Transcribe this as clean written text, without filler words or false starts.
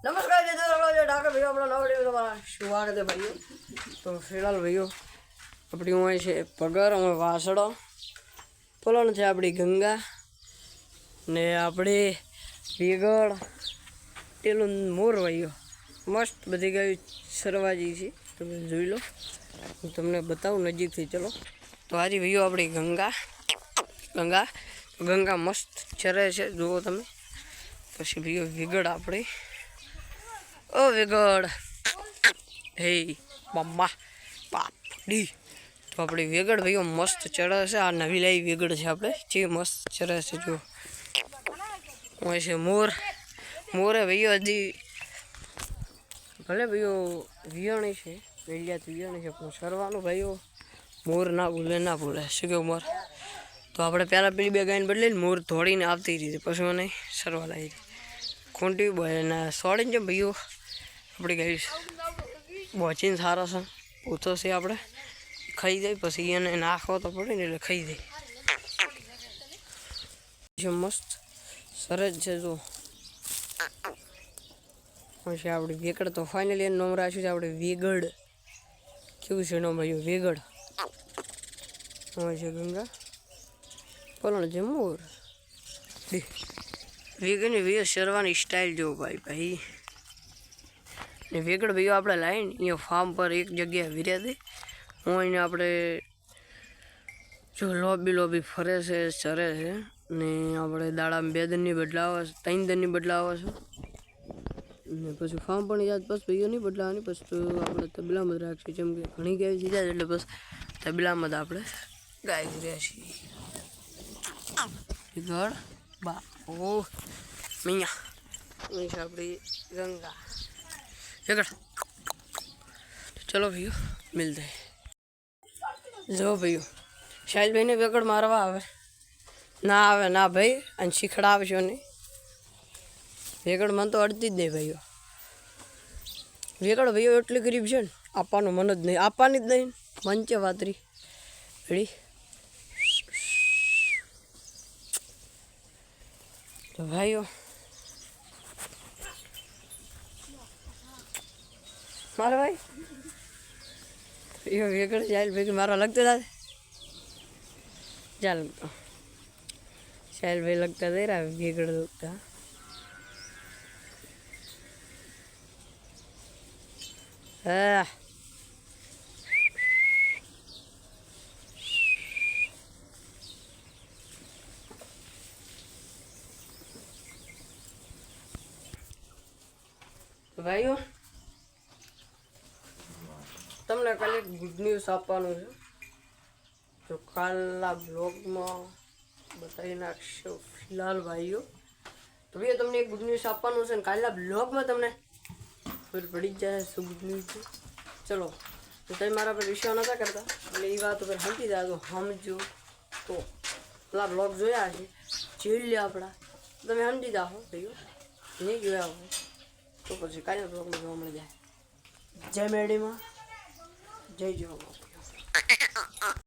नमस्कार जी दोस्तों ठाकर भैया अपना नवा वीडियो તમારા સ્વાગત છે ભાઈઓ। તો ફિલહાલ ભાઈઓ આપણી હોય છે પગર અમે વાસડો પોલણ છે આપણી ગંગા ને આપણી વેગળ પેલું મોર ભાઈઓ મસ્ત બધી ગાય સરવાજી છે તમે જોઈ લો હું તમને બતાવું નજીકથી ચલો। તો આજે ભાઈઓ આપણી ગંગા ગંગા મસ્ત ચરે છે જુઓ તમે। પછી ભાઈઓ વેગળ આપણી ओ वेगड़ हे मम्मा पापड़ी तो अपनी वेगड़ भाई मस्त चढ़े से आ नवी लाई वेगड़ है अपने ची मस्त चढ़े से जो वैसे मोर मोर है भैया हजी भले भैया वियाणी है वेलिया तो वियाणी है पण सरवानो भाईओ मोर ना भूले શું મોર તો આપણે પહેલાં પેલી બે ગાયને બદલીને મોર ધોડીને આવતી રીતે પછી મને સરવા લાવી ખૂંટી ને સોડીને જેમ ભાઈઓ આપણી ગાય બોચીને સારા છે પૂછો છે આપણે ખાઈ જાય પછી એને નાખવો તો પડે ને એટલે ખાઈ જાય મસ્ત સરસ છે જો પછી આપણી વેગડ તો ફાઇનલી એનું નામ રાખ્યું છે આપણે વેગડ કેવું છે નામ ભાઈઓ વેગડ છે ગંગા પલણ છે મોર વેગડની ભાઈઓ શરવાની સ્ટાઇલ જો ભાઈ ને વેગડ ભાઈઓ આપણે લાવીને અહીંયા ફાર્મ પર એક જગ્યાએ વિર્યા દે હું એને આપણે જો લોબી ફરે છે ચરે છે ને આપણે દાડામાં 2 દિનની બદલાવે છે 3 દિનની બદલાવે છે ને પછી ફાર્મ પણ યાદ બસ ભાઈઓ નહીં બદલાવાની પછી તો આપણે તબેલામાં જ રાખીશું જેમ કે ઘણી ગાય થઈ જાય એટલે બસ તબેલામાં જ આપણે ગાય રહ્યા છીએ વેગડ બા ઓ મિયા અહીં છે આપણી ગંગા वेगड़ चलो भैया मिलते हैं जो भैया शायद भाई ने वेगड़ मारवा आवे ना भाई अन शीखड़ावशो नहीं वेगड़ मन तो अड़ती ज नहीं भाईओ वेगड़ भाईओ एटली गरीब है ने आपवानुं मन ज नहीं आपवानी ज नहीं मंचे वातरी रेडी तो भाईओ मारो भाई ये वेगड़ चाल भाई मारो लगता था चल चाल भाई लगता दे रहा वेगड़ लगता तो भाइयों તમને કાલે ગુડ ન્યૂઝ આપવાનું છે તો કાલના બ્લોગમાં બતાવી નાખશો ફિલહાલ ભાઈઓ તો ભાઈઓ તમને એક ગુડ ન્યૂઝ આપવાનું છે ને કાલના બ્લોગમાં તમને ખબર પડી જ જાય શું ગુડ ન્યૂઝ છે ચલો તો તમે મારા પર વિશ્વાસ નહોતા કરતા એટલે એ વાત ઉપર સમજી જાય તો સમજો તો પેલા બ્લોગ જોયા છે જોઈ લે આપણા તમે સમજી જાઓ ભાઈઓ નહીં જોયા હોય તો પછી કાલના બ્લોગમાં જોવા મળી જાય જય મેડીમાં જય જોવા